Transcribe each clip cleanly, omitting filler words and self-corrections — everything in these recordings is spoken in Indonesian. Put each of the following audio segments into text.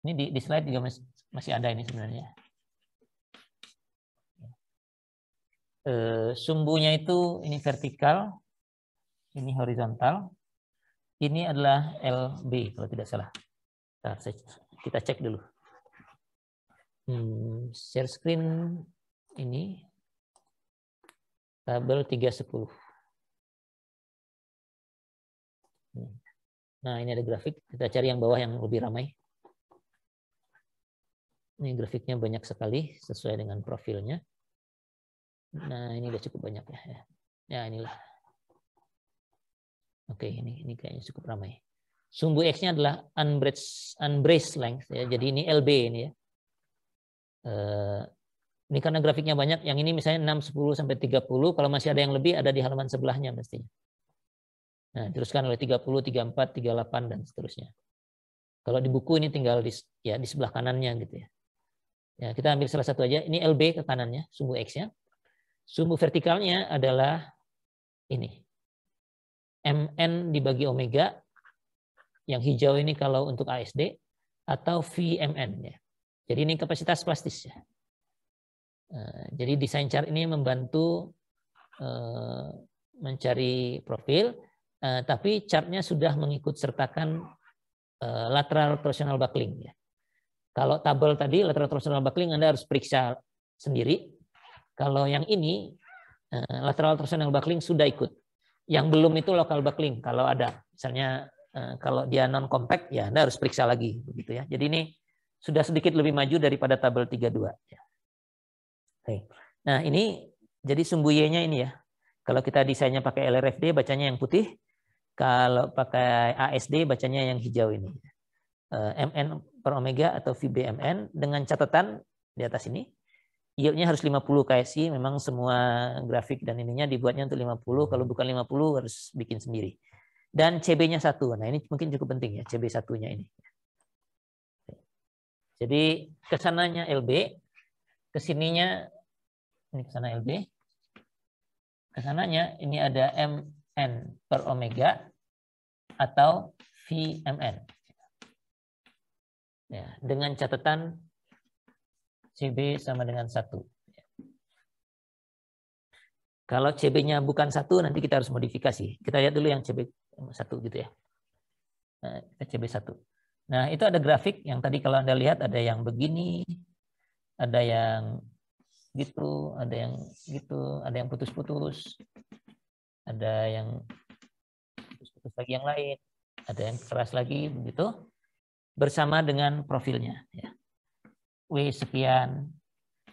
Ini di slide juga masih ada ini sebenarnya. Sumbunya itu ini vertikal, ini horizontal, ini adalah LB kalau tidak salah. Kita cek dulu. Share screen ini tabel 310. Nah, ini ada grafik. Kita cari yang bawah yang lebih ramai. Ini grafiknya banyak sekali sesuai dengan profilnya. Nah, ini udah cukup banyak ya. Ya, inilah. Oke, ini kayaknya cukup ramai. Sumbu X-nya adalah unbraced length ya. Jadi ini LB ini ya. Ini karena grafiknya banyak, yang ini misalnya 6, 10 sampai 30, kalau masih ada yang lebih ada di halaman sebelahnya mestinya. Nah, teruskan oleh 30, 34, 38 dan seterusnya. Kalau di buku ini tinggal di sebelah kanannya gitu ya. Ya, kita ambil salah satu aja. Ini LB ke kanannya, sumbu X-nya. Sumbu vertikalnya adalah ini. MN dibagi omega. Yang hijau ini kalau untuk ASD atau VMN ya. Jadi ini kapasitas plastis ya. Jadi desain chart ini membantu mencari profil, tapi chartnya sudah mengikut sertakan lateral torsional buckling ya. Kalau tabel tadi lateral torsional buckling Anda harus periksa sendiri. Kalau yang ini lateral torsional buckling sudah ikut. Yang belum itu local buckling kalau ada. Misalnya kalau dia non compact ya Anda harus periksa lagi begitu ya. Jadi ini sudah sedikit lebih maju daripada tabel 32 ya. Oke. Nah, ini jadi sumbu Y-nya ini ya. Kalau kita desainnya pakai LRFD bacanya yang putih. Kalau pakai ASD bacanya yang hijau ini. MN per omega atau VBMN dengan catatan di atas ini yield-nya harus 50 KSI. Memang semua grafik dan ininya dibuatnya untuk 50. Kalau bukan 50 harus bikin sendiri. Dan CB-nya 1. Nah, ini mungkin cukup penting ya, CB 1-nya ini. Jadi kesananya LB, kesininya ini kesana LB. Kesananya ini ada MN per omega atau VMN. Ya, dengan catatan CB sama dengan 1. Kalau CB-nya bukan 1, nanti kita harus modifikasi. Kita lihat dulu yang CB 1 gitu ya. Nah, CB 1. Nah, itu ada grafik yang tadi kalau Anda lihat ada yang begini, ada yang gitu, ada yang gitu, ada yang putus-putus, ada yang putus-putus lagi yang lain, ada yang keras lagi begitu. Bersama dengan profilnya ya. W sekian,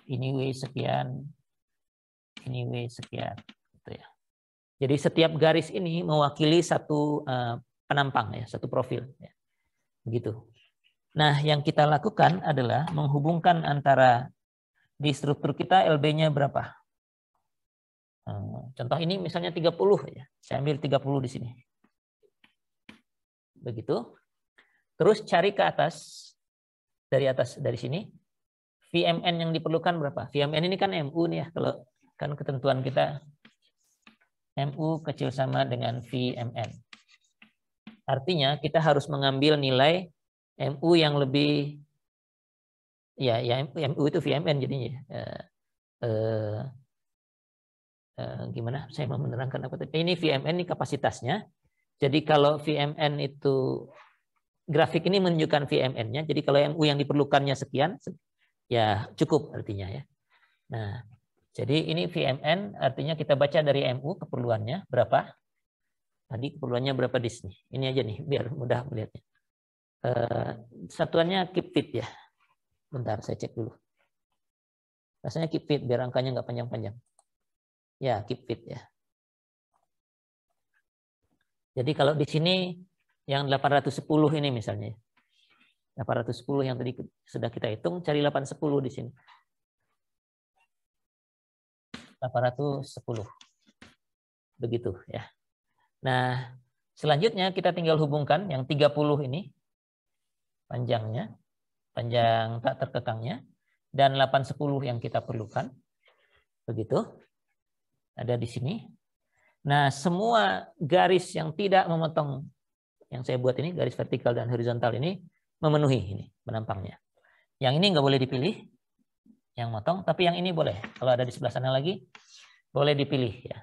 ini W sekian, ini W sekian gitu ya. Jadi setiap garis ini mewakili satu penampang ya, satu profil ya. Begitu. Nah, yang kita lakukan adalah menghubungkan antara di struktur kita LB-nya berapa. Contoh ini misalnya 30 ya. Saya ambil 30 di sini. Begitu. Terus cari ke atas dari sini VMN yang diperlukan berapa? VMN ini kan MU nih ya, kalau kan ketentuan kita MU kecil sama dengan VMN. Artinya kita harus mengambil nilai MU yang lebih ya MU itu VMN jadinya. Gimana? Saya mau menerangkan apa tadi? Ini VMN ini kapasitasnya. Jadi kalau VMN itu grafik ini menunjukkan VMN-nya. Jadi kalau MU yang diperlukannya sekian, ya cukup artinya ya. Nah, jadi ini VMN artinya kita baca dari MU keperluannya berapa. Tadi keperluannya berapa di sini. Ini aja nih biar mudah melihatnya. Satuannya keep fit ya. Bentar saya cek dulu. Rasanya keep fit biar angkanya nggak panjang-panjang. Ya keep fit ya. Jadi kalau di sini yang 810 ini misalnya. 810 yang tadi sudah kita hitung, cari 810 di sini. 810. Begitu ya. Nah, selanjutnya kita tinggal hubungkan yang 30 ini panjangnya, panjang tak terkekangnya, dan 810 yang kita perlukan. Begitu. Ada di sini. Nah, semua garis yang tidak memotong yang saya buat ini, garis vertikal dan horizontal ini, memenuhi ini penampangnya. Yang ini nggak boleh dipilih, yang motong, tapi yang ini boleh. Kalau ada di sebelah sana lagi, boleh dipilih ya.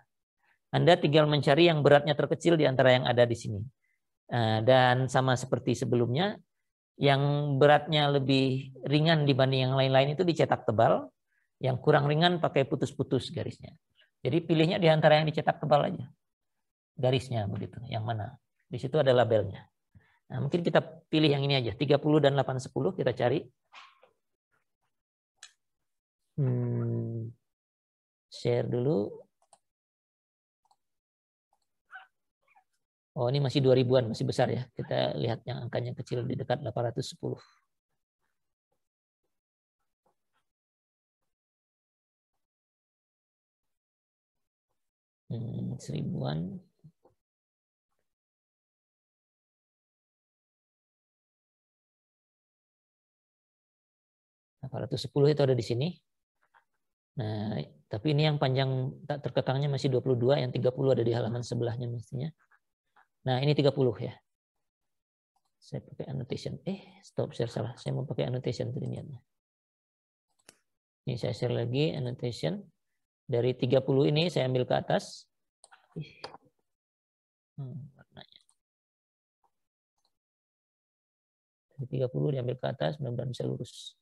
Anda tinggal mencari yang beratnya terkecil di antara yang ada di sini. Dan sama seperti sebelumnya, yang beratnya lebih ringan dibanding yang lain-lain itu dicetak tebal, yang kurang ringan pakai putus-putus garisnya. Jadi pilihnya di antara yang dicetak tebal aja. Garisnya begitu, yang mana. Di situ ada labelnya. Nah, mungkin kita pilih yang ini aja, 30 dan 810 kita cari. Share dulu. Oh, ini masih 2000-an, masih besar ya. Kita lihat yang angkanya kecil di dekat 810. Seribuan. 810 itu ada di sini. Nah, tapi ini yang panjang tak terkekangnya masih 22, yang 30 ada di halaman sebelahnya mestinya. Nah, ini 30 ya. Saya pakai annotation. Stop share salah. Saya mau pakai annotation tadi niatnya. Ini saya share lagi annotation. Dari 30 ini saya ambil ke atas. Warnanya. Dari 30 diambil ke atas, mudah-mudahan bisa lurus.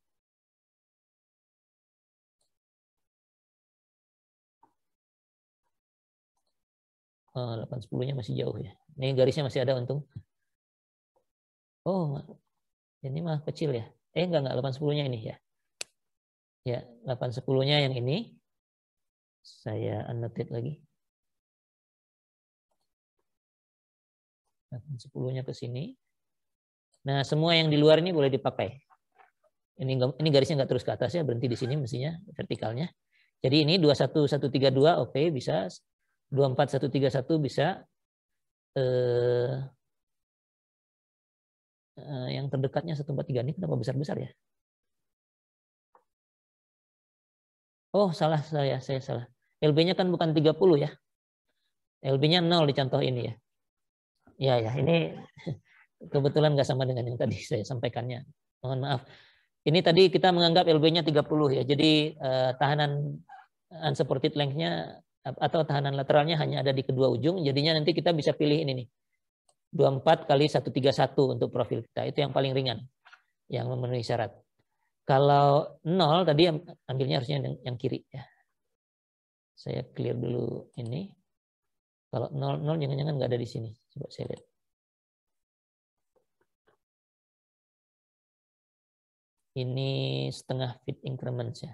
Oh, 810-nya masih jauh ya. Ini garisnya masih ada untung. Oh, ini mah kecil ya. Enggak 810-nya ini ya. Ya, 810-nya yang ini. Saya annotate lagi. 810-nya ke sini. Nah, semua yang di luar ini boleh dipakai. Ini garisnya nggak terus ke atas ya, berhenti di sini mestinya vertikalnya. Jadi ini 21132 oke, bisa. 24131 bisa. Yang terdekatnya 143 ini kenapa besar-besar ya? Oh, salah saya salah. LB-nya kan bukan 30 ya. LB-nya 0 di contoh ini ya. Ya, ini kebetulan nggak sama dengan yang tadi saya sampaikannya. Mohon maaf. Ini tadi kita menganggap LB-nya 30 ya. Jadi tahanan unsupported length-nya atau tahanan lateralnya hanya ada di kedua ujung. Jadinya nanti kita bisa pilih ini nih. 24 kali 131 untuk profil kita. Itu yang paling ringan. Yang memenuhi syarat. Kalau 0 tadi ambilnya harusnya yang kiri ya. Saya clear dulu ini. Kalau 0 jangan-jangan nggak ada di sini. Coba saya lihat. Ini setengah feet increments ya.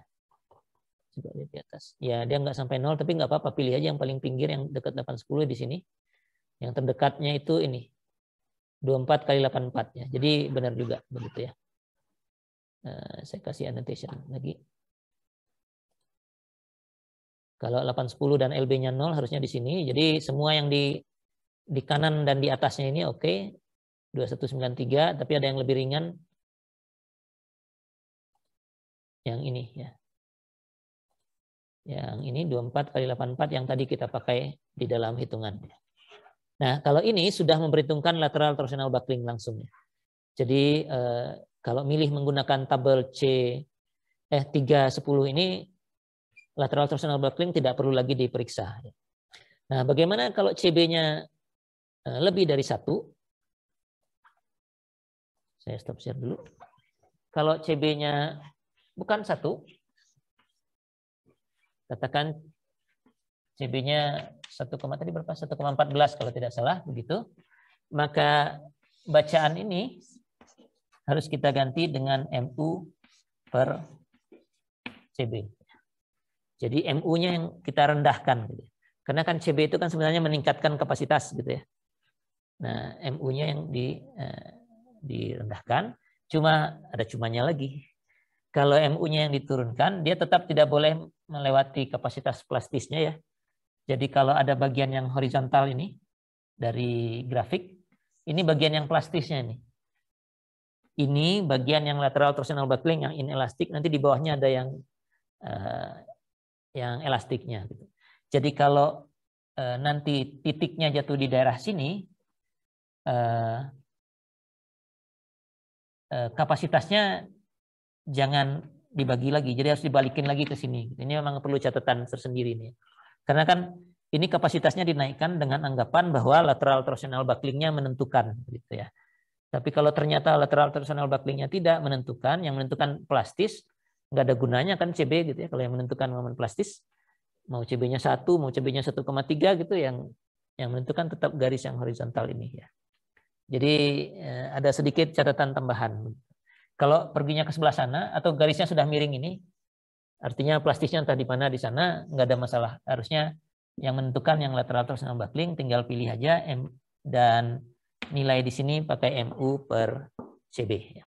Coba lihat di atas. Ya, dia nggak sampai 0, tapi nggak apa-apa. Pilih aja yang paling pinggir, yang dekat 810 di sini. Yang terdekatnya itu ini. 24 kali 84 ya. Jadi benar juga begitu ya. Saya kasih annotation lagi. Kalau 810 dan LB-nya 0 harusnya di sini. Jadi semua yang di kanan dan di atasnya ini oke. 2193, tapi ada yang lebih ringan. Yang ini ya. Yang ini 24 kali 84 yang tadi kita pakai di dalam hitungan. Nah, kalau ini sudah memperhitungkan lateral torsional buckling langsung. Jadi kalau milih menggunakan tabel 310 ini lateral torsional buckling tidak perlu lagi diperiksa. Nah, bagaimana kalau CB-nya lebih dari 1? Saya stop share dulu. Kalau CB-nya bukan 1, katakan CB-nya 1,14 kalau tidak salah begitu, maka bacaan ini harus kita ganti dengan MU per CB. Jadi MU-nya yang kita rendahkan gitu. Karena kan CB itu kan sebenarnya meningkatkan kapasitas gitu ya. Nah, MU-nya yang direndahkan, cuma ada cumanya lagi. Kalau MU-nya yang diturunkan, dia tetap tidak boleh melewati kapasitas plastisnya ya. Jadi kalau ada bagian yang horizontal ini dari grafik, ini bagian yang plastisnya ini. Ini bagian yang lateral torsional buckling yang inelastik, nanti di bawahnya ada yang elastiknya. Gitu. Jadi kalau nanti titiknya jatuh di daerah sini, kapasitasnya jangan dibagi lagi, jadi harus dibalikin lagi ke sini. Ini memang perlu catatan tersendiri nih. Karena kan ini kapasitasnya dinaikkan dengan anggapan bahwa lateral torsional bucklingnya menentukan, gitu ya. Tapi kalau ternyata lateral torsional bucklingnya tidak menentukan, yang menentukan plastis, nggak ada gunanya kan CB gitu ya. Kalau yang menentukan momen plastis, mau CB-nya 1, mau CB-nya 1,3 gitu, yang menentukan tetap garis yang horizontal ini ya. Jadi ada sedikit catatan tambahan. Kalau perginya ke sebelah sana atau garisnya sudah miring ini, artinya plastisnya entah di mana di sana, nggak ada masalah. Harusnya yang menentukan yang lateral torsional buckling, tinggal pilih aja M, dan nilai di sini pakai MU per CB.